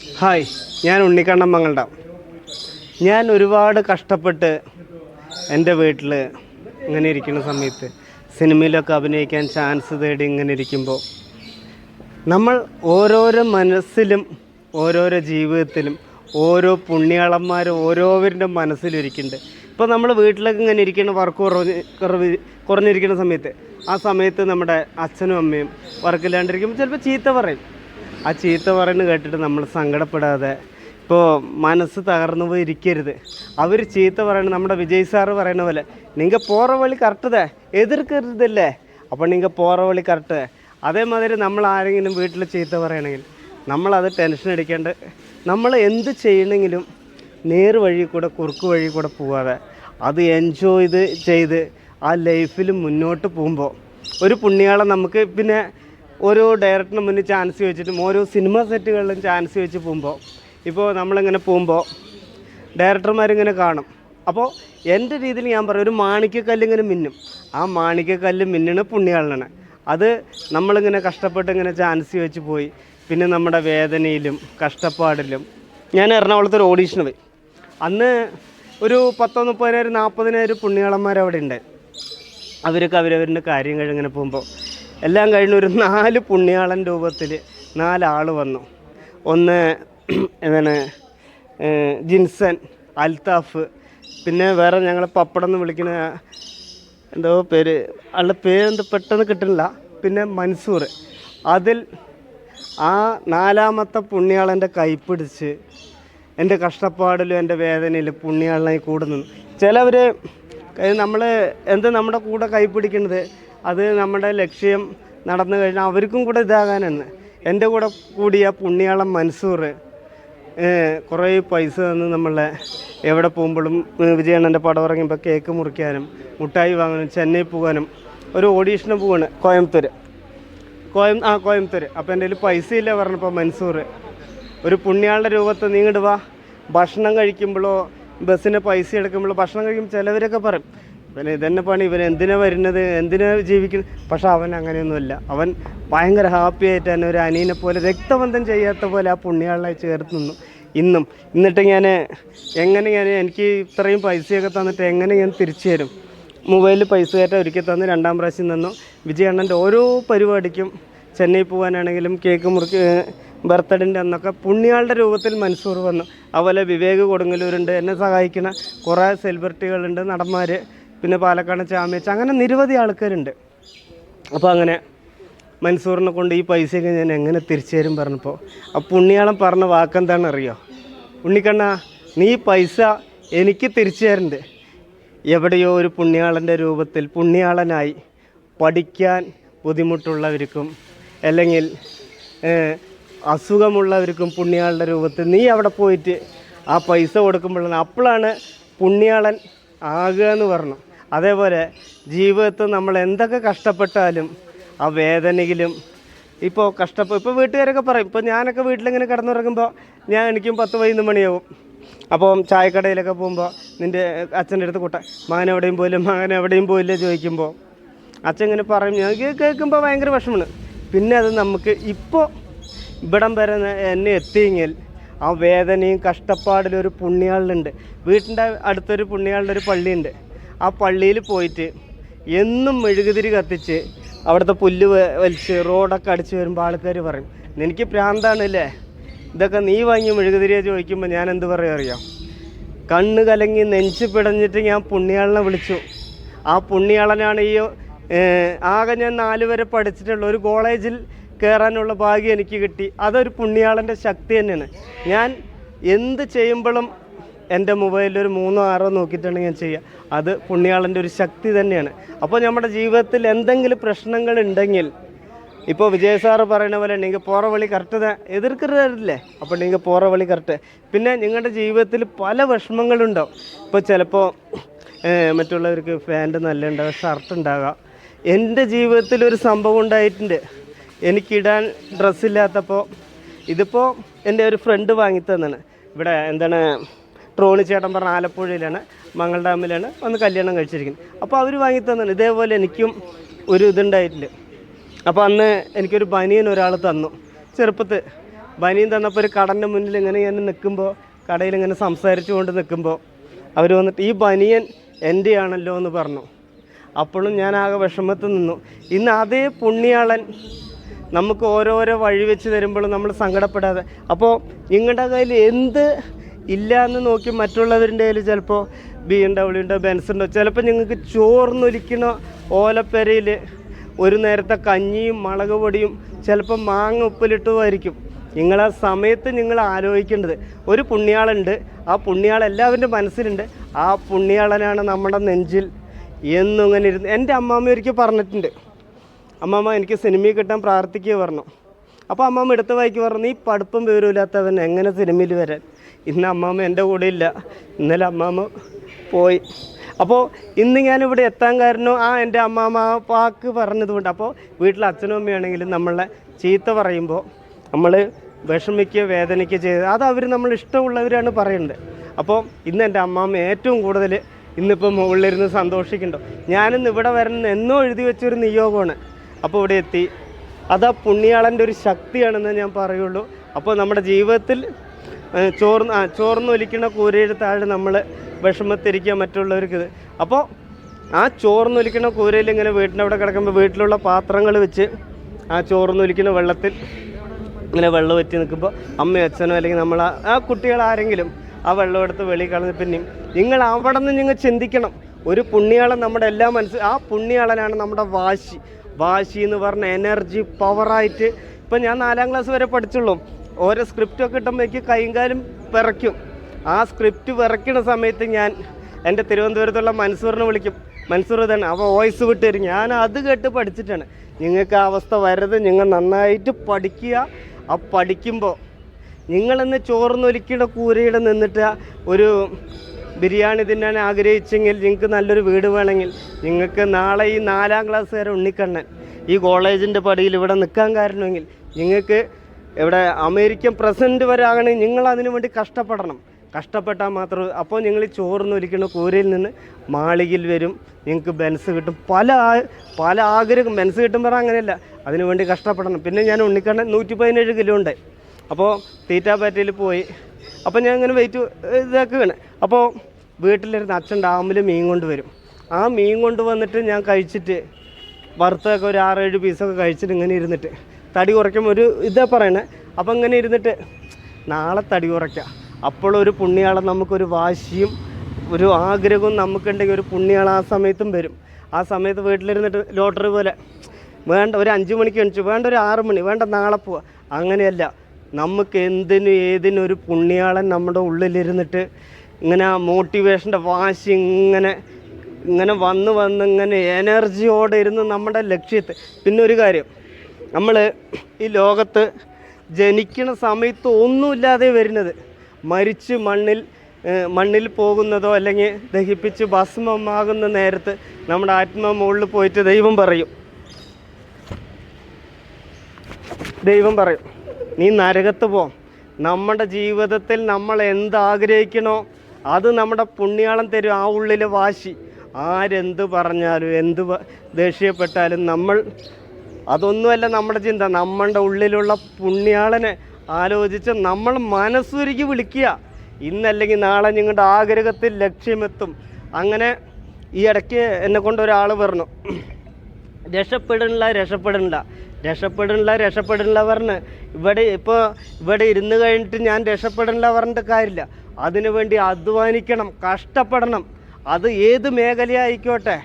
Hi, ഞാൻ ഉണ്ണിക്കണ്ണൻ മംഗളുടെ. ഞാൻ ഒരുപാട് കഷ്ടപ്പെട്ട് എൻ്റെ വീട്ടിൽ ഇങ്ങനെ ഇരിക്കുന്ന സമയത്ത് സിനിമയിലൊക്കെ അഭിനയിക്കാൻ ചാൻസ് തേടി ഇങ്ങനെ ഇരിക്കുമ്പോൾ നമ്മൾ ഓരോരോ മനസ്സിലും ഓരോരോ ജീവിതത്തിലും ഓരോ പുണ്യാളന്മാരും ഓരോവരുടെ മനസ്സിലിരിക്കുന്നുണ്ട്. ഇപ്പോൾ നമ്മൾ വീട്ടിലൊക്കെ ഇങ്ങനെ ഇരിക്കുന്ന വർക്ക് കുറഞ്ഞിരിക്കുന്ന സമയത്ത് ആ സമയത്ത് നമ്മുടെ അച്ഛനും അമ്മയും വർക്കില്ലാണ്ടിരിക്കുമ്പോൾ ചിലപ്പോൾ ചീത്ത പറയും. ആ ചീത്ത പറയുന്നത് കേട്ടിട്ട് നമ്മൾ സങ്കടപ്പെടാതെ ഇപ്പോൾ മനസ്സ് തകർന്നു പോയി ഇരിക്കരുത്. അവർ ചീത്ത പറയുന്നത് നമ്മുടെ വിജയ് സാറ് പറയുന്ന പോലെ നിങ്ങൾ പോറ വഴി കറക്റ്റതേ എതിർക്കരുതല്ലേ, അപ്പോൾ നിങ്ങൾ പോറ വഴി കറക്റ്റ്. അതേമാതിരി നമ്മൾ ആരെങ്കിലും വീട്ടിൽ ചീത്ത പറയണമെങ്കിൽ നമ്മളത് ടെൻഷൻ അടിക്കേണ്ട. നമ്മൾ എന്ത് ചെയ്യണമെങ്കിലും നേർ വഴി കൂടെ കുറുക്ക് വഴി കൂടെ പോവാതെ അത് എൻജോയ് ചെയ്ത് ആ ലൈഫിൽ മുന്നോട്ട് പോകുമ്പോൾ ഒരു പുണ്യാളം നമുക്ക് പിന്നെ ഓരോ ഡയറക്ടറിന് മുന്നിൽ ചാൻസ് വെച്ചിട്ടും ഓരോ സിനിമ സെറ്റുകളിലും ചാൻസ് വെച്ച് പോകുമ്പോൾ ഇപ്പോൾ നമ്മളിങ്ങനെ പോകുമ്പോൾ ഡയറക്ടർമാരിങ്ങനെ കാണും. അപ്പോൾ എൻ്റെ രീതിയിൽ ഞാൻ പറയും, ഒരു മാണിക്യക്കല്ലിങ്ങനെ മിന്നും. ആ മാണിക്യക്കല്ല് മിന്നണ പുണ്യാളനാണ്. അത് നമ്മളിങ്ങനെ കഷ്ടപ്പെട്ട് ഇങ്ങനെ ചാൻസ് വെച്ച് പോയി പിന്നെ നമ്മുടെ വേദനയിലും കഷ്ടപ്പാടിലും. ഞാൻ എറണാകുളത്ത് ഒരു ഓഡീഷന് പോയി. അന്ന് ഒരു 10, 30, 40 പുണ്യാളന്മാർ അവിടെ ഉണ്ട്. അവരൊക്കെ അവരവരുടെ കാര്യം കഴിഞ്ഞിങ്ങനെ പോകുമ്പോൾ എല്ലാം കഴിഞ്ഞ് ഒരു 4 പുണ്യാളൻ രൂപത്തിൽ 4 ആൾ വന്നു. ഒന്ന് എന്താണ് ജിൻസൻ, അൽത്താഫ്, പിന്നെ വേറെ ഞങ്ങൾ പപ്പടം എന്ന് വിളിക്കുന്ന എന്തോ പേര്, ആളുടെ പേരെന്ത് പെട്ടെന്ന് കിട്ടുന്നില്ല, പിന്നെ മൻസൂർ. അതിൽ ആ 4ാമത്തെ പുണ്യാളൻ്റെ കൈപ്പിടിച്ച് എൻ്റെ കഷ്ടപ്പാടിലും എൻ്റെ വേദനയിലും പുണ്യാളനായി കൂടെ നിന്നു. ചിലവർ നമ്മൾ നമ്മുടെ കൂടെ കൈപ്പിടിക്കുന്നത് അത് നമ്മുടെ ലക്ഷ്യം നടന്നു കഴിഞ്ഞാൽ അവർക്കും കൂടെ ഇതാകാനാണ്. എൻ്റെ കൂടെ കൂടിയ പുണ്യാളം മൻസൂർ കുറേ പൈസ തന്ന് നമ്മളെ എവിടെ പോകുമ്പോഴും വിജയണ്ണൻ്റെ പടം ഇറങ്ങുമ്പോൾ കേക്ക് മുറിക്കാനും മുട്ടായി വാങ്ങാനും ചെന്നൈ പോകാനും ഒരു ഓഡീഷന് പോവാണ് കോയമ്പത്തൂർ. അപ്പോൾ എൻ്റെ കയ്യിൽ പൈസ ഇല്ല പറഞ്ഞപ്പോൾ മൻസൂർ ഒരു പുണ്യാളുടെ രൂപത്തിൽ നീങ്ങിട്ട് വാ, ഭക്ഷണം കഴിക്കുമ്പോഴോ ബസ്സിന് പൈസ എടുക്കുമ്പോഴോ ഭക്ഷണം കഴിക്കുമ്പോൾ ചിലവരൊക്കെ പറയും ഇവൻ ഇതന്നെ പണി, ഇവൻ എന്തിനാണ് വരുന്നത്, എന്തിനാണ് ജീവിക്കുന്നത്. പക്ഷെ അവൻ അങ്ങനെയൊന്നുമില്ല. അവൻ ഭയങ്കര ഹാപ്പി ആയിട്ട് തന്നെ ഒരു അനിയനെ പോലെ രക്തബന്ധം ചെയ്യാത്ത പോലെ ആ പുണ്യാളനായി ചേർത്ത് നിന്നു ഇന്നും. എന്നിട്ട് ഞാൻ എനിക്ക് ഇത്രയും പൈസയൊക്കെ തന്നിട്ട് എങ്ങനെ ഞാൻ തിരിച്ചു തരും? മൊബൈലിൽ പൈസ കയറ്റാൻ ഒരിക്കൽ തന്ന് 2ാം പ്രാവശ്യം തന്നു. വിജയണ്ണൻ്റെ ഓരോ പരിപാടിക്കും ചെന്നൈ പോകാനാണെങ്കിലും കേക്ക് മുറിക്ക് ബർത്ത്ഡേൻ്റെ അന്നൊക്കെ പുണ്യാളുടെ രൂപത്തിൽ മൻസൂർ വന്നു. അതുപോലെ വിവേക് കൊടുങ്ങല്ലൂരുണ്ട്, എന്നെ സഹായിക്കുന്ന കുറേ സെലിബ്രിറ്റികളുണ്ട്, നടന്മാർ, പിന്നെ പാലക്കാട് ചാമ്യച്ച്, അങ്ങനെ നിരവധി ആൾക്കാരുണ്ട്. അപ്പോൾ അങ്ങനെ മൻസൂറിനെ കൊണ്ട് ഈ പൈസയൊക്കെ ഞാൻ എങ്ങനെ തിരിച്ചു തരും പറഞ്ഞപ്പോൾ ആ പുണ്യാളം പറഞ്ഞ വാക്കെന്താണെന്ന് അറിയോ? ഉണ്ണിക്കണ്ണ, നീ പൈസ എനിക്ക് തിരിച്ചു തരുന്നുണ്ട്. എവിടെയോ ഒരു പുണ്യാളൻ്റെ രൂപത്തിൽ പുണ്യാളനായി പഠിക്കാൻ ബുദ്ധിമുട്ടുള്ളവർക്കും അല്ലെങ്കിൽ അസുഖമുള്ളവർക്കും പുണ്യാളുടെ രൂപത്തിൽ നീ അവിടെ പോയിട്ട് ആ പൈസ കൊടുക്കുമ്പോഴാണ് അപ്പോഴാണ് പുണ്യാളൻ ആകുക എന്ന് പറഞ്ഞു. അതേപോലെ ജീവിതത്തിൽ നമ്മൾ എന്തൊക്കെ കഷ്ടപ്പെട്ടാലും ആ വേദനയിലും ഇപ്പോൾ വീട്ടുകാരൊക്കെ പറയും, ഇപ്പോൾ ഞാനൊക്കെ വീട്ടിലിങ്ങനെ കിടന്നുറങ്ങുമ്പോൾ എനിക്കും 10-11 മണിയാവും. അപ്പം ചായക്കടയിലൊക്കെ പോകുമ്പോൾ നിൻ്റെ അച്ഛൻ്റെ അടുത്ത് മകൻ എവിടെയും പോയില്ല ചോദിക്കുമ്പോൾ അച്ഛൻ ഇങ്ങനെ പറയും. ഞാൻ കേൾക്കുമ്പോൾ ഭയങ്കര വിഷമമാണ്. പിന്നെ അത് നമുക്ക് ഇപ്പോൾ ഇവിടം വരെ എന്നെ എത്തിയെങ്കിൽ ആ വേദനയും കഷ്ടപ്പാടിലും ഒരു പുണ്യാളുണ്ട്. വീട്ടിൻ്റെ അടുത്തൊരു പുണ്യാളുടെ ഒരു പള്ളിയുണ്ട്. ആ പള്ളിയിൽ പോയിട്ട് എന്നും മെഴുകുതിരി കത്തിച്ച് അവിടുത്തെ പുല്ല് വലിച്ച് റോഡൊക്കെ അടിച്ച് വരുമ്പോൾ ആൾക്കാർ പറയും എനിക്ക് പ്രാന്താണല്ലേ, ഇതൊക്കെ നീ വാങ്ങി മെഴുകുതിരിയെ ചോദിക്കുമ്പോൾ ഞാൻ എന്ത് പറയുക അറിയാം? കണ്ണ് കലങ്ങി നെഞ്ച് പിടഞ്ഞിട്ട് ഞാൻ പുണ്യാളനെ വിളിച്ചു. ആ പുണ്യാളനാണ് ആകെ ഞാൻ 4 വരെ പഠിച്ചിട്ടുള്ള ഒരു കോളേജിൽ കയറാനുള്ള ഭാഗ്യം എനിക്ക് കിട്ടി. അതൊരു പുണ്യാളൻ്റെ ശക്തി തന്നെയാണ്. ഞാൻ എന്ത് ചെയ്യുമ്പോഴും എൻ്റെ മൊബൈലിൽ ഒരു 3-6 നോക്കിയിട്ടാണ് ഞാൻ ചെയ്യുക. അത് പുണ്യാളൻ്റെ ഒരു ശക്തി തന്നെയാണ്. അപ്പോൾ നമ്മുടെ ജീവിതത്തിൽ എന്തെങ്കിലും പ്രശ്നങ്ങളുണ്ടെങ്കിൽ ഇപ്പോൾ വിജയ് സാറ് പറയുന്ന പോലെ നിങ്ങൾ പോറ വഴി കറക്റ്റ് എതിർക്കരുതല്ലേ, അപ്പോൾ നിങ്ങൾ പോറ വഴി കറക്റ്റ്. പിന്നെ നിങ്ങളുടെ ജീവിതത്തിൽ പല വിഷമങ്ങളുണ്ടാവും. ഇപ്പോൾ ചിലപ്പോൾ മറ്റുള്ളവർക്ക് പാൻറ്റ് നല്ല ഉണ്ടാവുക, ഷർട്ട് ഉണ്ടാകാം. എൻ്റെ ജീവിതത്തിൽ ഒരു സംഭവം ഉണ്ടായിട്ടുണ്ട്. എനിക്കിടാൻ ഡ്രസ്സില്ലാത്തപ്പോൾ ഇതിപ്പോൾ എൻ്റെ ഒരു ഫ്രണ്ട് വാങ്ങിത്തന്നാണ്. ഇവിടെ ട്രോണി ചേട്ടൻ പറഞ്ഞ ആലപ്പുഴയിലാണ്, മംഗൾ ഡാമിലാണ് വന്ന് കല്യാണം കഴിച്ചിരിക്കുന്നത്. അപ്പോൾ അവർ വാങ്ങിത്തന്നാണ്. ഇതേപോലെ എനിക്കും ഒരു ഇതുണ്ടായിട്ടുണ്ട്. അപ്പോൾ അന്ന് എനിക്കൊരു ബനിയൻ ഒരാൾ തന്നു ചെറുപ്പത്തിൽ. ബനിയൻ തന്നപ്പോൾ ഒരു കടൻ്റെ മുന്നിൽ ഇങ്ങനെ ഞാൻ നിൽക്കുമ്പോൾ, കടയിൽ ഇങ്ങനെ സംസാരിച്ചു കൊണ്ട് നിൽക്കുമ്പോൾ അവർ വന്നിട്ട് ഈ ബനിയൻ എൻ്റെ ആണല്ലോ എന്ന് പറഞ്ഞു. അപ്പോഴും ഞാൻ ആകെ വിഷമത്തിൽ നിന്നു. ഇന്ന് അതേ പുണ്യാളൻ നമുക്ക് ഓരോരോ വഴി വെച്ച് തരുമ്പോഴും നമ്മൾ സങ്കടപ്പെടാതെ, അപ്പോൾ നിങ്ങളുടെ കയ്യിൽ എന്ത് ഇല്ല എന്ന് നോക്കി മറ്റുള്ളവരുടെ കയ്യിൽ ചിലപ്പോൾ BMW ഉണ്ടോ, ബെൻസ് ഉണ്ടോ, ചിലപ്പോൾ നിങ്ങൾക്ക് ചോർന്നൊലിക്കണ ഓലപ്പെരയിൽ ഒരു നേരത്തെ കഞ്ഞിയും മുളക് പൊടിയും ചിലപ്പോൾ മാങ്ങ ഉപ്പിലിട്ടുമായിരിക്കും. നിങ്ങളാ സമയത്ത് നിങ്ങൾ ആലോചിക്കേണ്ടത് ഒരു പുണ്യാളുണ്ട്, ആ പുണ്യാളൻ എല്ലാവരുടെ മനസ്സിലുണ്ട്, ആ പുണ്യാളനാണ് നമ്മുടെ നെഞ്ചിൽ എന്നും ഇങ്ങനെ ഇരുന്ന്. എൻ്റെ അമ്മാമ്മ ഒരിക്കൽ പറഞ്ഞിട്ടുണ്ട്, അമ്മാമ്മ എനിക്ക് സിനിമയിൽ കിട്ടാൻ പ്രാർത്ഥിക്കുക പറഞ്ഞു. അപ്പോൾ അമ്മാമ്മ എടുത്ത വായിക്ക് പറഞ്ഞു, നീ പഠിപ്പും വിവരമില്ലാത്തവൻ എങ്ങനെ സിനിമയിൽ വരാൻ. ഇന്ന് അമ്മാമ്മ എൻ്റെ കൂടെ ഇല്ല, ഇന്നലെ അമ്മാമ്മ പോയി. അപ്പോൾ ഇന്ന് ഞാനിവിടെ എത്താൻ കാരണം എൻ്റെ അമ്മാമ്മ ആ വാക്ക് പറഞ്ഞതുകൊണ്ട്. അപ്പോൾ വീട്ടിൽ അച്ഛനും അമ്മയാണെങ്കിലും നമ്മളെ ചീത്ത പറയുമ്പോൾ നമ്മൾ വിഷമിക്കുക വേദനിക്കുക ചെയ്ത് അത് അവർ നമ്മൾ ഇഷ്ടമുള്ളവരാണ് പറയുന്നത്. അപ്പോൾ ഇന്ന് എൻ്റെ അമ്മാമ്മ ഏറ്റവും കൂടുതൽ ഇന്നിപ്പോൾ മുകളിലിരുന്ന് സന്തോഷിക്കുന്നുണ്ടോ. ഞാനിന്ന് ഇവിടെ വരണം എന്നോ എഴുതി വെച്ചൊരു നിയോഗമാണ്. അപ്പോൾ ഇവിടെ എത്തി. അത് ആ പുണ്യാളൻ്റെ ഒരു ശക്തിയാണെന്ന് ഞാൻ പറയുള്ളൂ. അപ്പോൾ നമ്മുടെ ജീവിതത്തിൽ ചോർന്നൊലിക്കുന്ന കൂരയുടെ താഴെ നമ്മൾ വിഷമത്തിരിക്കുക മറ്റുള്ളവർക്ക് ഇത്. അപ്പോൾ ആ ചോർന്നൊലിക്കുന്ന കൂരയിൽ ഇങ്ങനെ വീട്ടിൻ്റെ അവിടെ കിടക്കുമ്പോൾ വീട്ടിലുള്ള പാത്രങ്ങൾ വെച്ച് ആ ചോർന്നൊലിക്കുന്ന വെള്ളത്തിൽ ഇങ്ങനെ വെള്ളം വറ്റി നിൽക്കുമ്പോൾ അമ്മയോ അച്ഛനോ അല്ലെങ്കിൽ നമ്മൾ ആ കുട്ടികളാരെങ്കിലും ആ വെള്ളം എടുത്ത് വെളിയിൽ കളഞ്ഞ് പിന്നെയും നിങ്ങൾ അവിടെ നിന്ന് നിങ്ങൾ ചിന്തിക്കണം. ഒരു പുണ്യാളൻ നമ്മുടെ എല്ലാ ആ പുണ്യാളനാണ് നമ്മുടെ വാശി എന്ന് പറഞ്ഞ എനർജി പവറായിട്ട്. ഇപ്പം ഞാൻ 4ാം ക്ലാസ് വരെ പഠിച്ചുള്ളൂ. ഓരോ സ്ക്രിപ്റ്റൊക്കെ കിട്ടുമ്പോഴേക്ക് കൈയും കാലും വിറയ്ക്കും. ആ സ്ക്രിപ്റ്റ് വിറയ്ക്കുന്ന സമയത്ത് ഞാൻ എൻ്റെ തിരുവനന്തപുരത്തുള്ള മൻസൂറിനെ വിളിക്കും. മൻസൂർ തന്നെ അവ വോയിസ് വിട്ട് തരും. ഞാൻ അത് കേട്ട് പഠിച്ചിട്ടാണ്. നിങ്ങൾക്ക് ആ അവസ്ഥ വരരുത്, നിങ്ങൾ നന്നായിട്ട് പഠിക്കുക. ആ പഠിക്കുമ്പോൾ നിങ്ങളിന്ന് ചോർന്നൊലിക്കിയുടെ കൂരയുടെ നിന്നിട്ട് ഒരു ബിരിയാണി തിന്നാൻ ആഗ്രഹിച്ചെങ്കിൽ, നിങ്ങൾക്ക് നല്ലൊരു വീട് വേണമെങ്കിൽ, നിങ്ങൾക്ക് നാളെ ഈ 4ാം ക്ലാസ് വരെ ഉണ്ണിക്കണ്ണൻ ഈ കോളേജിൻ്റെ പടിയിൽ ഇവിടെ നിൽക്കാൻ കാരണമെങ്കിൽ, നിങ്ങൾക്ക് ഇവിടെ അമേരിക്കൻ പ്രസിഡന്റ് വരെ ആകണമെങ്കിൽ നിങ്ങൾ അതിനു വേണ്ടി കഷ്ടപ്പെട്ടാൽ മാത്രം. അപ്പോൾ നിങ്ങൾ ഈ ചോർന്നൊലിക്കുന്ന കൂരയിൽ നിന്ന് മാളികയിൽ വരും, നിങ്ങൾക്ക് ബെൻസ് കിട്ടും. പല ആഗ്രഹം ബെൻസ് കിട്ടുമ്പോൾ അങ്ങനെയല്ല, അതിനു വേണ്ടി കഷ്ടപ്പെടണം. പിന്നെ ഞാൻ ഉണ്ണിക്കണ്ണൻ 117 കിലോ ഉണ്ട്. അപ്പോൾ തീറ്റാപ്പാറ്റയിൽ പോയി. അപ്പോൾ ഞാൻ ഇങ്ങനെ വെയിറ്റ് ഇതാക്കുകയാണ്. അപ്പോൾ വീട്ടിലിരുന്ന് അച്ഛൻ ഡാമിൽ മീൻ കൊണ്ടുവരും. ആ മീൻ കൊണ്ടുവന്നിട്ട് ഞാൻ കഴിച്ചിട്ട് വറുത്തൊക്കെ ഒരു 6-7 പീസൊക്കെ കഴിച്ചിട്ട് ഇങ്ങനെ ഇരുന്നിട്ട് തടി കുറയ്ക്കുമ്പോൾ ഒരു ഇതാ പറയണേ. അപ്പോൾ ഇങ്ങനെ ഇരുന്നിട്ട് നാളെ തടി കുറയ്ക്കുക. അപ്പോഴൊരു പുണ്യാളം നമുക്കൊരു വാശിയും ഒരു ആഗ്രഹവും നമുക്കുണ്ടെങ്കിൽ ഒരു പുണ്യാളം ആ സമയത്തും വരും. ആ സമയത്ത് വീട്ടിലിരുന്നിട്ട് ലോട്ടറി പോലെ വേണ്ട ഒരു 5 മണിക്ക് എണിച്ചു, വേണ്ട ഒരു 6 മണി, വേണ്ട നാളെ പോവുക, അങ്ങനെയല്ല. നമുക്ക് എന്തിനും ഏതിനും ഒരു പുണ്യാളൻ നമ്മുടെ ഉള്ളിലിരുന്നിട്ട് ഇങ്ങനെ ആ മോട്ടിവേഷൻ്റെ വാശി ഇങ്ങനെ വന്ന് ഇങ്ങനെ എനർജിയോടെ ഇരുന്ന് നമ്മുടെ ലക്ഷ്യത്തെ. പിന്നെ ഒരു കാര്യം, നമ്മൾ ഈ ലോകത്ത് ജനിക്കുന്ന സമയത്ത് ഒന്നുമില്ലാതെ വരുന്നത്, മരിച്ച് മണ്ണിൽ പോകുന്നതോ അല്ലെങ്കിൽ ദഹിപ്പിച്ച് ഭസ്മമാകുന്ന നേരത്ത് നമ്മുടെ ആത്മാവ് മുകളിൽ പോയിട്ട് ദൈവം പറയും നീ നരകത്ത് പോ. നമ്മുടെ ജീവിതത്തിൽ നമ്മൾ എന്താഗ്രഹിക്കണോ അത് നമ്മുടെ പുണ്യാളം തരും. ആ ഉള്ളിലെ വാശി, ആരെന്ത് പറഞ്ഞാലും എന്ത് ദേഷ്യപ്പെട്ടാലും നമ്മൾ അതൊന്നുമല്ല നമ്മുടെ ചിന്ത. നമ്മളുടെ ഉള്ളിലുള്ള പുണ്യാളനെ ആലോചിച്ച് നമ്മൾ മനസ്സുരുക്കി വിളിക്കുക. ഇന്നല്ലെങ്കിൽ നാളെ നിങ്ങളുടെ ആഗ്രഹത്തിൽ ലക്ഷ്യമെത്തും. അങ്ങനെ ഈ ഇടയ്ക്ക് എന്നെ കൊണ്ട് ഒരാൾ പറഞ്ഞു, രക്ഷപ്പെടണില്ല പറഞ്ഞ് ഇവിടെ ഇരുന്ന് കഴിഞ്ഞിട്ട് ഞാൻ രക്ഷപ്പെടണില്ല പറഞ്ഞിട്ട് കാര്യമില്ല. അതിനു വേണ്ടി അധ്വാനിക്കണം, കഷ്ടപ്പെടണം. അത് ഏത് മേഖലയായിക്കോട്ടെ,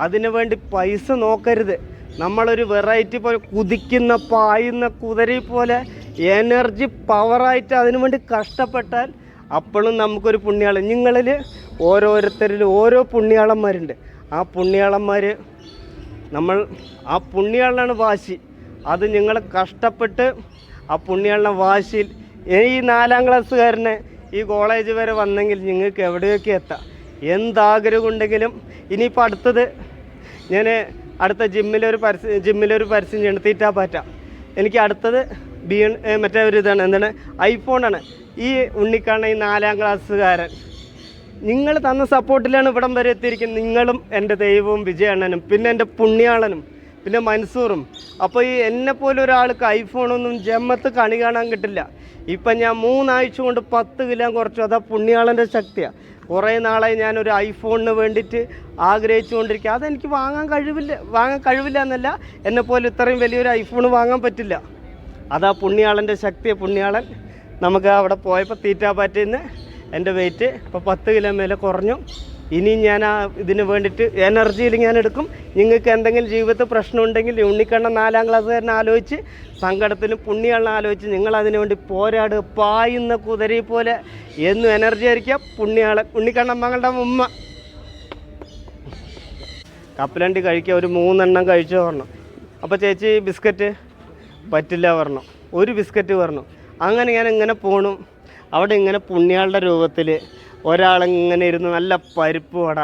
അതിനു വേണ്ടി പൈസ നോക്കരുത്. നമ്മളൊരു വെറൈറ്റി പോലെ കുതിക്കുന്ന പായുന്ന കുതിരയെ പോലെ എനർജി പവറായിട്ട് അതിനു വേണ്ടി കഷ്ടപ്പെട്ടാൽ അപ്പോഴും നമുക്കൊരു പുണ്യാളം. നിങ്ങളിൽ ഓരോരുത്തരിലും ഓരോ പുണ്യാളന്മാരുണ്ട്. ആ പുണ്യാളന്മാർ ആ പുണ്യാളനാണ് വാശി. അത് നിങ്ങൾ കഷ്ടപ്പെട്ട് ആ പുണ്യാളന വാശിയിൽ ഈ 4ാം ക്ലാസ്സുകാരനെ ഈ കോളേജ് വരെ വന്നെങ്കിൽ നിങ്ങൾക്ക് എവിടെയൊക്കെ എത്താം. എന്താഗ്രഹം ഉണ്ടെങ്കിലും. ഇനിയിപ്പോൾ അടുത്തത് ഞാൻ അടുത്ത ജിമ്മിലൊരു പരസ്യം ചെയ്യണം, തീറ്റാപ്പാറ്റ. എനിക്ക് അടുത്തത് മറ്റേ ഒരു ഇതാണ്, ഐഫോണാണ്. ഈ ഉണ്ണിക്കാണ ഈ 4ാം ക്ലാസ്സുകാരൻ നിങ്ങൾ തന്ന സപ്പോർട്ടിലാണ് ഇവിടം വരെ എത്തിയിരിക്കുന്നത്. നിങ്ങളും എൻ്റെ ദൈവവും വിജയണ്ണനും പിന്നെ എൻ്റെ പുണ്യാളനും പിന്നെ മൻസൂറും. അപ്പോൾ ഈ എന്നെപ്പോലെ ഒരാൾക്ക് ഐഫോണൊന്നും ജമ്മത്ത് കണി കാണാൻ കിട്ടില്ല. ഇപ്പം ഞാൻ 3 ആഴ്ച കൊണ്ട് 10 കിലോ കുറച്ചു. അതാ പുണ്യാളൻ്റെ ശക്തിയാണ്. കുറേ നാളായി ഞാനൊരു ഐഫോണിന് വേണ്ടിയിട്ട് ആഗ്രഹിച്ചു കൊണ്ടിരിക്കുക. അതെനിക്ക് വാങ്ങാൻ കഴിവില്ല എന്നല്ല, എന്നെപ്പോലെ ഇത്രയും വലിയൊരു ഐഫോൺ വാങ്ങാൻ പറ്റില്ല. അതാ പുണ്യാളൻ്റെ ശക്തിയാണ്. പുണ്യാളൻ നമുക്ക് അവിടെ പോയപ്പോൾ തീറ്റാപ്പാറ്റിൽ നിന്ന് എൻ്റെ വെയിറ്റ് ഇപ്പോൾ 10 കിലോ മേലെ കുറഞ്ഞു. ഇനി ഞാൻ ഇതിന് വേണ്ടിയിട്ട് എനർജിയിൽ ഞാൻ എടുക്കും. നിങ്ങൾക്ക് എന്തെങ്കിലും ജീവിതത്തിൽ പ്രശ്നമുണ്ടെങ്കിൽ ഉണ്ണിക്കണ്ണൻ 4ാം ക്ലാസ്സുകാരനെ ആലോചിച്ച്, സങ്കടത്തിന് പുണ്യാളനെ ആലോചിച്ച് നിങ്ങൾ അതിനു വേണ്ടി പോരാട്. പായുന്ന കുതിരയെ പോലെ എന്നും എനർജി ആയിരിക്കുക പുണ്യാളൻ. ഉണ്ണിക്കണ്ണൻ മകളുടെ ഉമ്മ കപ്പലണ്ടി കഴിക്കുക. ഒരു 3 എണ്ണം കഴിച്ചു പറഞ്ഞു. അപ്പോൾ ചേച്ചി ബിസ്ക്കറ്റ് പറ്റില്ല പറഞ്ഞു. ഒരു ബിസ്ക്കറ്റ് പറഞ്ഞു. അങ്ങനെ ഞാൻ ഇങ്ങനെ പോണു. അവിടെ ഇങ്ങനെ പുണ്യാളുടെ രൂപത്തിൽ ഒരാളിങ്ങനെ ഇരുന്ന് നല്ല പരിപ്പ് വട,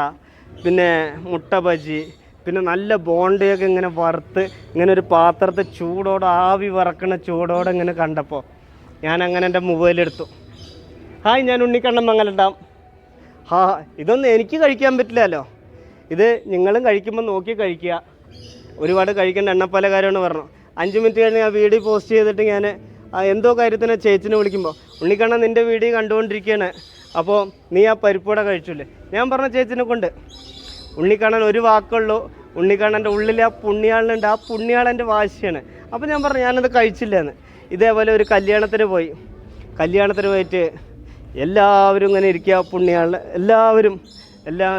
പിന്നെ മുട്ട ബജി, പിന്നെ നല്ല ബോണ്ടയൊക്കെ ഇങ്ങനെ വറുത്ത് ഇങ്ങനെ ഒരു പാത്രത്തിൽ ചൂടോടെ ആവി വറക്കണ ചൂടോടെ ഇങ്ങനെ കണ്ടപ്പോൾ ഞാൻ അങ്ങനെ എൻ്റെ മൊബൈലെടുത്തു. ഹായ്, ഞാൻ ഉണ്ണിക്കണ്ണൻ മംഗലണ്ടാം. ഇതൊന്നും എനിക്ക് കഴിക്കാൻ പറ്റില്ലല്ലോ. ഇത് നിങ്ങളും കഴിക്കുമ്പോൾ നോക്കി കഴിക്കുക. ഒരുപാട് കഴിക്കേണ്ട എണ്ണപ്പലകാരമെന്ന് പറഞ്ഞു. 5 മിനിറ്റ് കഴിഞ്ഞ് ആ വീഡിയോ പോസ്റ്റ് ചെയ്തിട്ട് ഞാൻ എന്തോ കാര്യത്തിന് ചേച്ചിനെ വിളിക്കുമ്പോൾ, ഉണ്ണിക്കണ്ണൻ നിൻ്റെ വീഡിയോ കണ്ടുകൊണ്ടിരിക്കുകയാണ്, അപ്പോൾ നീ ആ പരിപ്പൂടെ കഴിച്ചില്ലേ? ഞാൻ പറഞ്ഞ ചേച്ചിനെ കൊണ്ട് ഉണ്ണിക്കണ്ണൻ ഒരു വാക്കുള്ളൂ. ഉണ്ണിക്കണ്ണൻ്റെ ഉള്ളിൽ ആ പുണ്യാളനുണ്ട്. ആ പുണ്യാളൻ്റെ വാശിയാണ്. അപ്പോൾ ഞാൻ പറഞ്ഞു ഞാനത് കഴിച്ചില്ലെന്ന്. ഇതേപോലെ ഒരു കല്യാണത്തിന് പോയിട്ട് എല്ലാവരും ഇങ്ങനെ ഇരിക്കുക. പുണ്യാളൻ എല്ലാവരും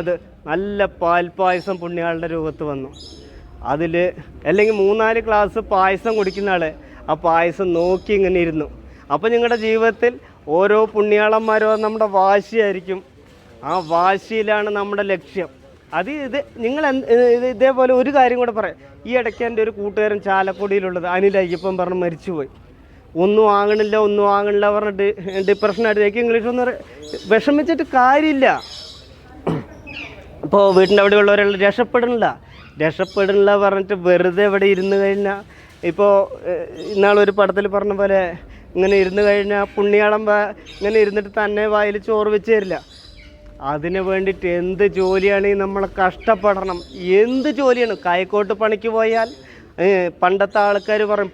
ഇത് നല്ല പാൽപ്പായസം പുണ്യാളുടെ രൂപത്ത് വന്നു. അതിൽ അല്ലെങ്കിൽ 3-4 ഗ്ലാസ് പായസം കുടിക്കുന്ന ആൾ ആ പായസം നോക്കി ഇങ്ങനെ ഇരുന്നു. അപ്പോൾ നിങ്ങളുടെ ജീവിതത്തിൽ ഓരോ പുണ്യാളന്മാരോ നമ്മുടെ വാശിയായിരിക്കും. ആ വാശിയിലാണ് നമ്മുടെ ലക്ഷ്യം. നിങ്ങൾ ഇതേപോലെ ഒരു കാര്യം കൂടെ പറയാം. ഈ ഇടയ്ക്ക് എൻ്റെ ഒരു കൂട്ടുകാരൻ ചാലക്കുടിയിലുള്ളത് അനിൽ അയ്യപ്പൻ പറഞ്ഞ് മരിച്ചുപോയി. ഒന്നും വാങ്ങണില്ല പറഞ്ഞിട്ട് ഡിപ്രഷനായിട്ട് ഇംഗ്ലീഷൊന്നും വിഷമിച്ചിട്ട് കാര്യമില്ല. അപ്പോൾ വീട്ടിൻ്റെ അവിടെയുള്ളവരെല്ലാം രക്ഷപ്പെടണില്ല പറഞ്ഞിട്ട് വെറുതെ ഇവിടെ ഇരുന്ന് കഴിഞ്ഞാൽ, ഇപ്പോൾ ഇന്നാളൊരു പടത്തിൽ പറഞ്ഞ പോലെ ഇങ്ങനെ ഇരുന്ന് കഴിഞ്ഞാൽ പുണ്യാളം ഇങ്ങനെ ഇരുന്നിട്ട് തന്നെ വായിൽ ചോറ് വെച്ച് തരില്ല. അതിന് വേണ്ടിയിട്ട് എന്ത് ജോലിയാണെങ്കിൽ നമ്മൾ കഷ്ടപ്പെടണം. എന്ത് ജോലിയാണ്. കൈക്കോട്ട് പണിക്ക് പോയാൽ പണ്ടത്തെ ആൾക്കാർ പറയും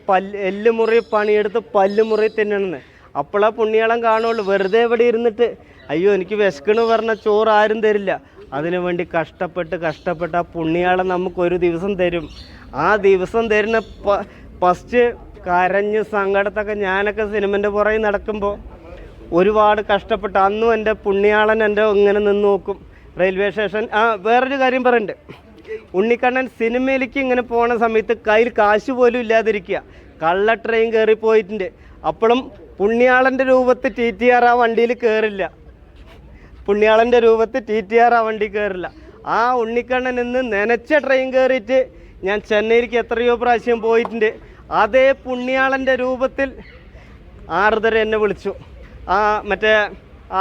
എല്ലുമുറി പണിയെടുത്ത് പല്ലുമുറി തിന്നണമെന്ന്. അപ്പോഴാ പുണ്യാളം കാണുള്ളൂ. വെറുതെ ഇവിടെ ഇരുന്നിട്ട് അയ്യോ എനിക്ക് വിശക്കണ് പറഞ്ഞ ചോറ് ആരും തരില്ല. അതിനു വേണ്ടി കഷ്ടപ്പെട്ട് ആ പുണ്യാളം നമുക്കൊരു ദിവസം തരും. ആ ദിവസം തരുന്ന ഫസ്റ്റ് കരഞ്ഞ് സങ്കടത്തൊക്കെ ഞാനൊക്കെ സിനിമൻ്റെ പുറകെ നടക്കുമ്പോൾ ഒരുപാട് കഷ്ടപ്പെട്ട് അന്നും എൻ്റെ പുണ്യാളൻ എൻ്റെ ഇങ്ങനെ നിന്ന് നോക്കും. റെയിൽവേ സ്റ്റേഷൻ വേറൊരു കാര്യം പറയുന്നുണ്ട്. ഉണ്ണിക്കണ്ണൻ സിനിമയിലേക്ക് ഇങ്ങനെ പോണ സമയത്ത് കയ്യിൽ കാശ് പോലും ഇല്ലാതിരിക്കുക. കള്ള ട്രെയിൻ കയറി പോയിട്ടുണ്ട്. അപ്പോഴും പുണ്യാളൻ്റെ രൂപത്തിൽ TTR ആ വണ്ടിയിൽ കയറില്ല. ആ വണ്ടി കയറില്ല. ആ ഉണ്ണിക്കണ്ണൻ എന്ന് നനച്ച ട്രെയിൻ കയറിയിട്ട് ഞാൻ ചെന്നൈയിലേക്ക് എത്രയോ പ്രാവശ്യം പോയിട്ടുണ്ട്. അതേ പുണ്യാളൻ്റെ രൂപത്തിൽ ആർദ്ര എന്നെ വിളിച്ചു. മറ്റേ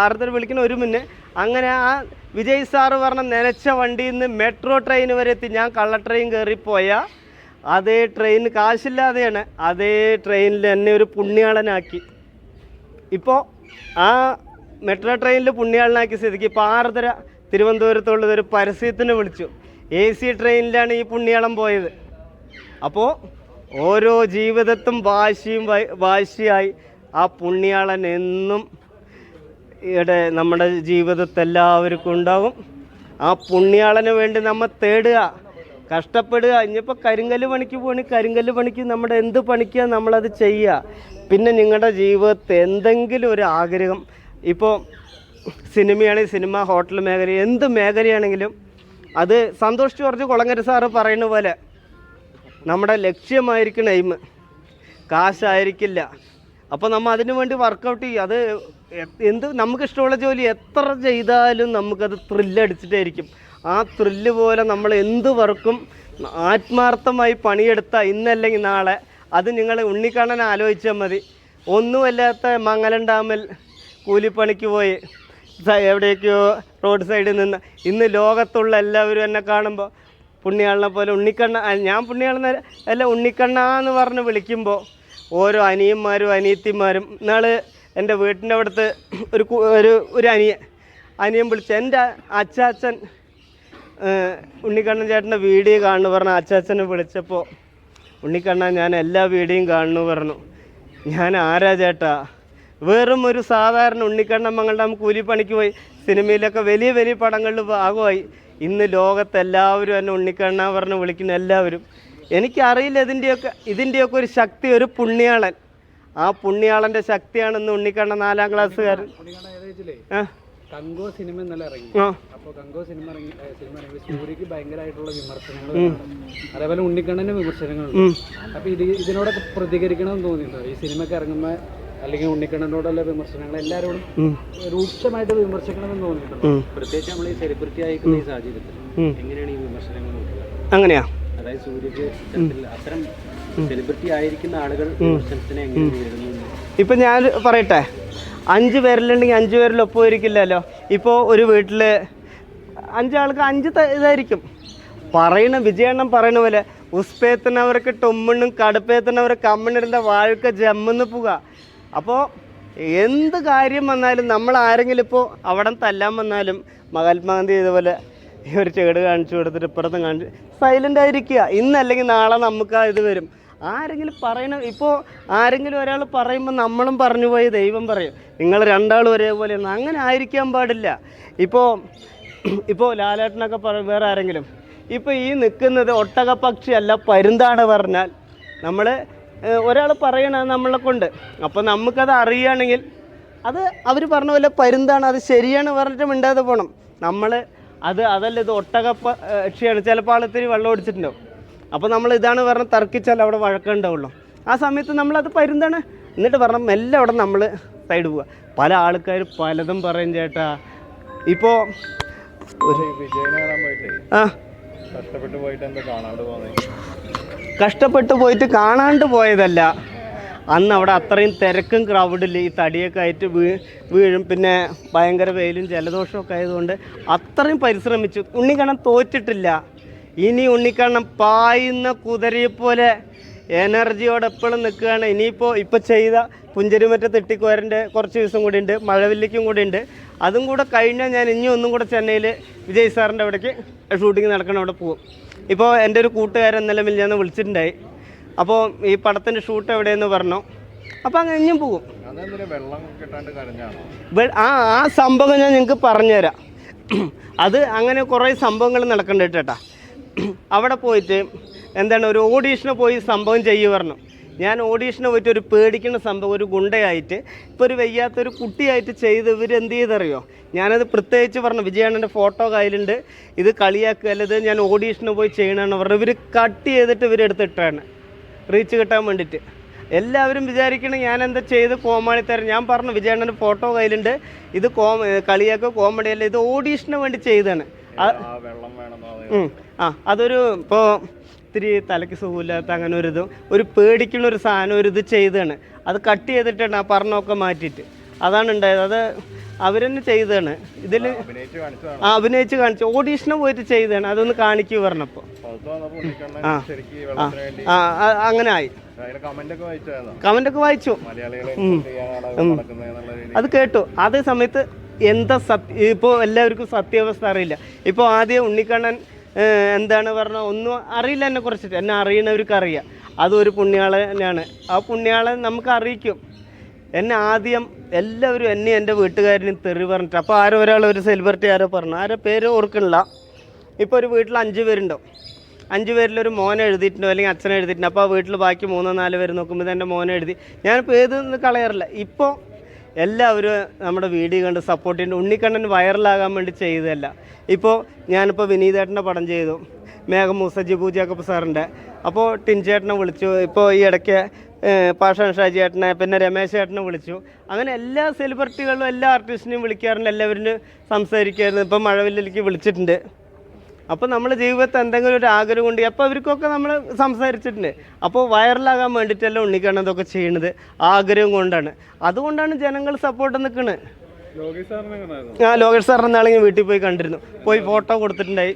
ആർദ്ര വിളിക്കുന്ന ഒരു മുന്നേ അങ്ങനെ ആ വിജയ് സാറ് പറഞ്ഞ നനച്ച വണ്ടിയിൽ നിന്ന് മെട്രോ ട്രെയിൻ വരെ എത്തി. ഞാൻ കള്ള ട്രെയിൻ കയറിപ്പോയ അതേ ട്രെയിൻ കാശില്ലാതെയാണ് അതേ ട്രെയിനിൽ എന്നെ ഒരു പുണ്യാളനാക്കി. ഇപ്പോൾ ആ മെട്രോ ട്രെയിനിൽ പുണ്യാളനാക്കിയ സ്ഥിതിക്ക് ഇപ്പോൾ ആർദ്ര തിരുവനന്തപുരത്തുള്ളതൊരു പരസ്യത്തിന് വിളിച്ചു. AC ട്രെയിനിലാണ് ഈ പുണ്യാളം പോയത്. അപ്പോൾ ഓരോ ജീവിതത്തും വാശിയായി ആ പുണ്യാളൻ എന്നും ഇവിടെ നമ്മുടെ ജീവിതത്തിൽ എല്ലാവർക്കും ഉണ്ടാകും. ആ പുണ്യാളന് വേണ്ടി നമ്മൾ തേടുക, കഷ്ടപ്പെടുക. ഇനിയിപ്പോൾ കരിങ്കല്ല് പണിക്ക് നമ്മുടെ എന്ത് പണിക്കുക നമ്മളത് ചെയ്യുക. പിന്നെ നിങ്ങളുടെ ജീവിതത്തിൽ എന്തെങ്കിലും ഒരു ആഗ്രഹം, ഇപ്പോൾ സിനിമയാണെങ്കിൽ സിനിമ, ഹോട്ടൽ മേഖല, എന്ത് മേഖലയാണെങ്കിലും അത് സന്തോഷ് ജോർജ് കുളങ്ങര സാറ് പറയുന്ന പോലെ നമ്മുടെ ലക്ഷ്യമായിരിക്കണം എയിം, കാശായിരിക്കില്ല. അപ്പോൾ നമ്മൾ അതിനു വേണ്ടി വർക്കൗട്ട് ചെയ്യും. അത് നമുക്കിഷ്ടമുള്ള ജോലി എത്ര ചെയ്താലും നമുക്കത് ത്രില്ലടിച്ചിട്ടായിരിക്കും. ആ ത്രില്ല് പോലെ നമ്മൾ എന്ത് വർക്കും ആത്മാർത്ഥമായി പണിയെടുത്താൽ ഇന്നല്ലെങ്കിൽ നാളെ അത് നിങ്ങൾ ഉണ്ണിക്കണ്ണനെ ആലോചിച്ചാൽ മതി. ഒന്നുമല്ലാത്ത മംഗലം ഡാമിൽ കൂലിപ്പണിക്ക് പോയി എവിടേക്കോ റോഡ് സൈഡിൽ നിന്ന് ഇന്ന് ലോകത്തുള്ള എല്ലാവരും എന്നെ കാണുമ്പോൾ പുണ്യാളനെ പോലെ ഞാൻ പുണ്യാളനെ അല്ല ഉണ്ണിക്കണ്ണാന്ന് പറഞ്ഞ് വിളിക്കുമ്പോൾ ഓരോ അനിയന്മാരും ഇന്നാൾ എൻ്റെ വീട്ടിൻ്റെ അവിടുത്തെ ഒരു അനിയൻ വിളിച്ചു. എൻ്റെ അച്ചാച്ചൻ ഉണ്ണിക്കണ്ണൻ ചേട്ടൻ്റെ വീഡിയോ കാണുന്നു പറഞ്ഞു. അച്ചാച്ചനെ വിളിച്ചപ്പോൾ ഉണ്ണിക്കണ്ണൻ ഞാൻ എല്ലാ വീഡിയോയും കാണുന്നു പറഞ്ഞു. ഞാൻ ആരാ ചേട്ടാ, വെറും ഒരു സാധാരണ ഉണ്ണിക്കണ്ണൻ മംഗളുടെ കൂലിപ്പണിക്ക് പോയി സിനിമയിലൊക്കെ വലിയ വലിയ പടങ്ങളിൽ ഭാഗമായി. ഇന്ന് ലോകത്തെല്ലാവരും എന്നെ ഉണ്ണിക്കണ്ണ പറഞ്ഞ് വിളിക്കുന്ന എല്ലാവരും. എനിക്കറിയില്ല ഇതിൻ്റെയൊക്കെ ഒരു ശക്തി, ഒരു പുണ്യാളൻ. ആ പുണ്യാളൻ്റെ ശക്തിയാണെന്ന് ഉണ്ണിക്കണ്ണൻ 4ാം ക്ലാസ്സുകാരൻ. കങ്കോ സിനിമ ഇന്നലെ ഇറങ്ങി. അപ്പോൾ കങ്കോ സിനിമ ഇറങ്ങി സൂര്യക്ക് ഭയങ്കരമായിട്ടുള്ള വിമർശനങ്ങൾ, അതേപോലെ ഉണ്ണിക്കണ്ണൻ്റെ വിമർശനങ്ങളുണ്ട്. അപ്പോൾ ഇതിനോടൊക്കെ പ്രതികരിക്കണമെന്ന് തോന്നിയിട്ടുണ്ടോ? ഈ സിനിമയ്ക്ക് ഇറങ്ങുമ്പോൾ അല്ലെങ്കിൽ ഉണ്ണിക്കണ്ണനോടുള്ള വിമർശനങ്ങൾ എല്ലാവരോടും രൂക്ഷമായിട്ട് വിമർശിക്കണമെന്ന് തോന്നിയിട്ടുണ്ടോ? പ്രത്യേകിച്ച് നമ്മൾ ഈ സെലിബ്രിറ്റി ആയിരിക്കുന്ന ഈ സാഹചര്യത്തിൽ എങ്ങനെയാണ് ഈ വിമർശനങ്ങൾ നോക്കുക? അങ്ങനെയാ, അതായത് സൂര്യക്ക് അത്തരം സെലിബ്രിറ്റി ആയിരിക്കുന്ന ആളുകൾ വിമർശനത്തിനെ എങ്ങനെ നേരിടുന്നു? ഇപ്പം ഞാൻ പറയട്ടെ, 5 പേരിലുണ്ടെങ്കിൽ 5 പേരിൽ ഒപ്പമായിരിക്കില്ലല്ലോ. ഇപ്പോൾ ഒരു വീട്ടിൽ 5 ആൾക്ക് 5 ഇതായിരിക്കും പറയണ. വിജയണ്ണം പറയണ പോലെ ഉസ്പേത്തനവർക്ക് ടൊമ്മണ്ണും കടുപ്പേത്തനവർ കമ്മണിരുന്ന വാഴക്ക് ജമ്മെന്ന് പോവുക. അപ്പോൾ എന്ത് കാര്യം വന്നാലും നമ്മൾ ആരെങ്കിലും ഇപ്പോൾ അവിടെ തല്ലാൻ വന്നാലും മഹാത്മാഗാന്ധി ഇതുപോലെ ഈ ഒരു ചേട് കാണിച്ചു കൊടുത്തിട്ട് ഇപ്പുറത്തും കാണിച്ച് സൈലൻ്റ് ആയിരിക്കുക. ഇന്നല്ലെങ്കിൽ നാളെ നമുക്ക് ഇത് വരും. ആരെങ്കിലും പറയണം. ഇപ്പോൾ ആരെങ്കിലും ഒരാൾ പറയുമ്പോൾ നമ്മളും പറഞ്ഞു പോയി ദൈവം പറയും നിങ്ങൾ രണ്ടാളും ഒരേപോലെയാണ്. അങ്ങനെ ആയിരിക്കാൻ പാടില്ല. ഇപ്പോൾ ലാലേട്ടനൊക്കെ വേറെ ആരെങ്കിലും ഇപ്പോൾ ഈ നിൽക്കുന്നത് ഒട്ടകപ്പക്ഷിയല്ല പരുന്താണ് പറഞ്ഞാൽ നമ്മൾ ഒരാൾ പറയണത് നമ്മളെ കൊണ്ട്. അപ്പോൾ നമുക്കത് അറിയുകയാണെങ്കിൽ അത് അവർ പറഞ്ഞ പോലെ പരുന്താണ്, അത് ശരിയാണ് പറഞ്ഞിട്ട് മിണ്ടാതെ പോകണം. അതല്ല ഇത് ഒട്ടകപ്പക്ഷിയാണ്. ചിലപ്പോൾ ആളിത്തിരി വെള്ളം ഒടിച്ചിട്ടുണ്ടാവും. അപ്പോൾ നമ്മൾ ഇതാണ് പറഞ്ഞ് തർക്കിച്ചാൽ അവിടെ വഴക്കുണ്ടാവുള്ളൂ. ആ സമയത്ത് നമ്മളത് പരുന്താണ് എന്നിട്ട് പറഞ്ഞാൽ മെല്ലെ അവിടെ നമ്മൾ സൈഡ് പോവുക. പല ആൾക്കാർ പലതും പറയും ചേട്ടാ. ഇപ്പോൾ കഷ്ടപ്പെട്ട് പോയിട്ട് കാണാണ്ട് പോയതല്ല, അന്ന് അവിടെ അത്രയും തിരക്കും ക്രൗഡിൽ ഈ തടിയൊക്കെ ആയിട്ട് വീഴും. പിന്നെ ഭയങ്കര വെയിലും ജലദോഷമൊക്കെ ആയതുകൊണ്ട് അത്രയും പരിശ്രമിച്ചു. ഉണ്ണിക്കണ്ണൻ തോറ്റിട്ടില്ല. ഇനി ഉണ്ണിക്കണ്ണൻ പായുന്ന കുതിരയെപ്പോലെ എനർജിയോടെ എപ്പോഴും നിൽക്കുകയാണ്. ഇപ്പോൾ ചെയ്ത പുഞ്ചരിമറ്റ തെട്ടിക്കോരൻ്റെ കുറച്ച് ദിവസം കൂടി ഉണ്ട്, മഴവില്ലിക്കും കൂടി ഉണ്ട്. അതും കൂടെ കഴിഞ്ഞാൽ ഞാൻ ഒന്നും കൂടെ ചെന്നൈയിൽ വിജയ് സാറിൻ്റെ അവിടേക്ക് ഷൂട്ടിങ് നടക്കണം, അവിടെ പോകും. ഇപ്പോൾ എൻ്റെ ഒരു കൂട്ടുകാരൻ ഇന്നലെ മിനിഞ്ഞാന്ന് വിളിച്ചിട്ടുണ്ടായി. അപ്പോൾ ഈ പടത്തിൻ്റെ ഷൂട്ട് എവിടെയെന്ന് പറഞ്ഞു. അപ്പോൾ അങ്ങനെ ഇനിയും പോകും. ആ സംഭവം ഞാൻ നിങ്ങൾക്ക് പറഞ്ഞുതരാം. അത് അങ്ങനെ കുറേ സംഭവങ്ങൾ നടക്കണ്ട ചേട്ടാ. അവിടെ പോയിട്ട് ഒരു ഓഡീഷന് പോയി സംഭവം ചെയ്യുക പറഞ്ഞു. ഞാൻ ഓഡീഷന് പോയിട്ട് ഒരു പേടിക്കുന്ന സംഭവം, ഒരു ഗുണ്ടയായിട്ട് ഇപ്പോൾ ഒരു വയ്യാത്തൊരു കുട്ടിയായിട്ട് ചെയ്ത് ഇവരെന്ത് ചെയ്തറിയോ? ഞാനത് പ്രത്യേകിച്ച് പറഞ്ഞു. വിജയണ്ണൻ്റെ ഫോട്ടോ കയ്യിലുണ്ട്, ഇത് കളിയാക്കുകയല്ല, ഇത് ഞാൻ ഓഡീഷന് പോയി ചെയ്യണമെന്ന് പറഞ്ഞു. ഇവർ കട്ട് ചെയ്തിട്ട് ഇവരെടുത്തിട്ടാണ് റീച്ച് കിട്ടാൻ വേണ്ടിയിട്ട്. എല്ലാവരും വിചാരിക്കണം ഞാൻ എന്താ ചെയ്ത് കോമാളി തരാം. ഞാൻ പറഞ്ഞു വിജയണ്ണൻ്റെ ഫോട്ടോ കയ്യിലുണ്ട്, ഇത് കളിയാക്കുക കോമഡിയല്ല, ഇത് ഓഡീഷന് വേണ്ടി ചെയ്തതാണ്. അതൊരു ഇപ്പോൾ ഇത്തിരി തലയ്ക്ക് സുഖമില്ലാത്ത അങ്ങനെ ഒരു പേടിക്കുന്ന ഒരു സാധനം ഇത് ചെയ്തതാണ്. അത് കട്ട് ചെയ്തിട്ടാണ് ആ പറഞ്ഞൊക്കെ മാറ്റിയിട്ട് അതാണ് ഉണ്ടായത്. അത് അവരെന്നെ ചെയ്തതാണ്. ഇതിൽ അഭിനയിച്ച് കാണിച്ചു, ഓഡീഷന് പോയിട്ട് ചെയ്തതാണ്. അതൊന്ന് കാണിക്കൂ പറഞ്ഞപ്പോൾ അങ്ങനെ ആയി. കമൻ്റൊക്കെ വായിച്ചു, അത് കേട്ടു. അതേ സമയത്ത് എന്താ ഇപ്പോൾ എല്ലാവർക്കും സത്യാവസ്ഥ അറിയില്ല. ഇപ്പോൾ ആദ്യം ഉണ്ണിക്കണ്ണൻ എന്താണ് പറഞ്ഞാൽ ഒന്നും അറിയില്ല എന്നെ കുറിച്ചിട്ട്. എന്നെ അറിയുന്നവർക്ക് അറിയാം അതൊരു പുണ്യാളനാണ്. ആ പുണ്യാളൻ നമുക്ക് അറിയിക്കും. എന്നെ ആദ്യം എല്ലാവരും എൻ്റെ വീട്ടുകാരനും തെറി പറഞ്ഞിട്ട്. അപ്പോൾ ഒരു സെലിബ്രിറ്റി പറഞ്ഞു, ആരോ പേര് ഓർക്കണില്ല. ഇപ്പോൾ ഒരു വീട്ടിൽ 5 പേരുണ്ടാവും. 5 പേരിലൊരു മോനെ എഴുതിയിട്ടുണ്ടോ അല്ലെങ്കിൽ അച്ഛനെ എഴുതിയിട്ടുണ്ടോ. അപ്പോൾ ആ വീട്ടിൽ ബാക്കി 3-4 പേര് നോക്കുമ്പോൾ എൻ്റെ മോനെ എഴുതി. ഞാനിപ്പോൾ ഏതൊന്നും കളയാറില്ല. ഇപ്പോൾ എല്ലാവരും നമ്മുടെ വീഡിയോ കണ്ട് സപ്പോർട്ട് ചെയ്യുന്നുണ്ട്. ഉണ്ണിക്കണ്ണൻ വൈറലാകാൻ വേണ്ടി ചെയ്തതല്ല. ഇപ്പോൾ ഞാനിപ്പോൾ വിനീതേട്ടൻ്റെ പടം ചെയ്തു, മേഘമൂസ ജിബു ജേക്കബ് സാറിൻ്റെ. അപ്പോൾ ടിൻചേട്ടനെ വിളിച്ചു. ഇപ്പോൾ ഈ ഇടയ്ക്ക് പാഷാൻ ഷാജി ചേട്ടനെ, പിന്നെ രമേശ് ചേട്ടനെ വിളിച്ചു. അങ്ങനെ എല്ലാ സെലിബ്രിറ്റികളും എല്ലാ ആർട്ടിസ്റ്റിനെയും വിളിക്കാറുണ്ട്, എല്ലാവരും സംസാരിക്കായിരുന്നു. ഇപ്പോൾ മഴവില്ലിലേക്ക് വിളിച്ചിട്ടുണ്ട്. അപ്പോൾ നമ്മൾ ജീവിതത്തിൽ എന്തെങ്കിലും ഒരു ആഗ്രഹം കൊണ്ട് അപ്പോൾ അവർക്കൊക്കെ നമ്മൾ സംസാരിച്ചിട്ടുണ്ട്. അപ്പോൾ വൈറലാകാൻ വേണ്ടിയിട്ടല്ല ഉണ്ണിക്കണ്ണൻ ഇതൊക്കെ ചെയ്യണത്, ആഗ്രഹം കൊണ്ടാണ്. അതുകൊണ്ടാണ് ജനങ്ങൾ സപ്പോർട്ട് നിൽക്കുന്നത്. ലോകേഷ് സാറിന് നാളെ വീട്ടിൽ പോയി കണ്ടിരുന്നു, പോയി ഫോട്ടോ കൊടുത്തിട്ടുണ്ടായി.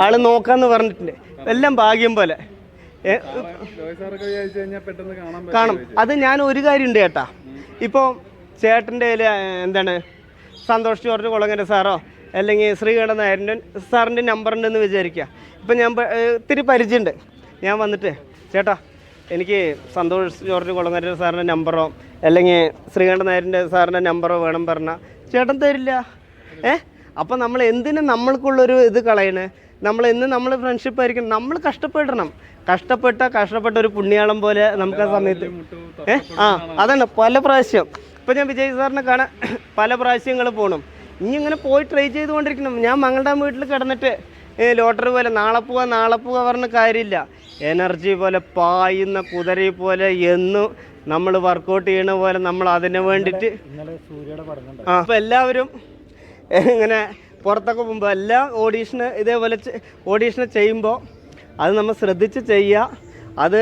ആള് നോക്കാന്ന് പറഞ്ഞിട്ടുണ്ട്. എല്ലാം ഭാഗ്യം പോലെ കാണും. അത് ഞാൻ ഒരു കാര്യമുണ്ട് ചേട്ടാ. ഇപ്പോൾ ചേട്ടൻ്റെ സന്തോഷ് ജോർജ് കുളങ്ങര സാറോ അല്ലെങ്കിൽ ശ്രീകണ്ഠൻ നായരുടെ സാറിൻ്റെ നമ്പർ ഉണ്ടെന്ന് വിചാരിക്കുക. ഇപ്പം ഞാൻ ഇത്തിരി പരിചയമുണ്ട്. ഞാൻ വന്നിട്ട് ചേട്ടാ എനിക്ക് സന്തോഷ് ജോർജ് കുളങ്ങര സാറിൻ്റെ നമ്പറോ അല്ലെങ്കിൽ ശ്രീകണ്ഠൻ നായരുടെ സാറിൻ്റെ നമ്പറോ വേണം പറഞ്ഞാൽ ചേട്ടൻ തരില്ല. അപ്പം നമ്മൾ എന്തിനും നമ്മൾക്കുള്ളൊരു ഇത് കളയണേ? നമ്മൾ ഫ്രണ്ട്ഷിപ്പ് ആയിരിക്കും. നമ്മൾ കഷ്ടപ്പെട്ട ഒരു പുണ്യാളം പോലെ നമുക്ക് ആ സമയത്ത് അതാണ് പല പ്രാവശ്യം. ഇപ്പം ഞാൻ വിജയ് സാറിനെ കാണാൻ പല പ്രാവശ്യങ്ങൾ പോകണം. ഇനി ഇങ്ങനെ പോയി ട്രൈ ചെയ്തുകൊണ്ടിരിക്കണം. ഞാൻ മങ്ങളുടെ വീട്ടിൽ കിടന്നിട്ട് ലോട്ടറി പോലെ നാളെ പോവാ പറഞ്ഞ കാര്യമില്ല. എനർജി പോലെ പായുന്ന കുതിര പോലെ എന്നും നമ്മൾ വർക്കൗട്ട് ചെയ്യണ പോലെ നമ്മൾ അതിന് വേണ്ടിയിട്ട് അപ്പം എല്ലാവരും ഇങ്ങനെ പുറത്തൊക്കെ പോകുമ്പോൾ എല്ലാം ഓഡീഷന് ഇതേപോലെ ഓഡീഷന് ചെയ്യുമ്പോൾ അത് നമ്മൾ ശ്രദ്ധിച്ച് ചെയ്യുക. അത്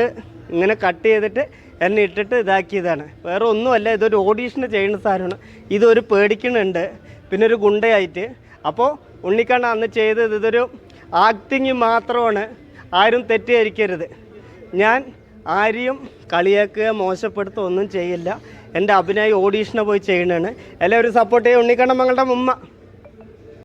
ഇങ്ങനെ കട്ട് ചെയ്തിട്ട് എന്നെ ഇട്ടിട്ട് ഇതാക്കിയതാണ്, വേറെ ഒന്നുമല്ല. ഇതൊരു ഓഡീഷന് ചെയ്യുന്ന സാധനമാണ്. ഇതൊരു പേടിക്കുന്നുണ്ട്, പിന്നെ ഒരു ഗുണ്ടയായിട്ട്. അപ്പോൾ ഉണ്ണിക്കണ്ണ അന്ന് ചെയ്തത് ഇതൊരു ആക്ടിങ് മാത്രമാണ്. ആരും തെറ്റിദ്ധരിക്കരുത്. ഞാൻ ആരെയും കളിയാക്കുക മോശപ്പെടുത്തുക ഒന്നും ചെയ്യില്ല. എൻ്റെ അഭിനയം ഓഡീഷനെ പോയി ചെയ്യണതാണ്. എല്ലാവരും സപ്പോർട്ട് ചെയ്യുക. ഉണ്ണിക്കണ്ണൻ മങ്ങളുടെ ഉമ്മ.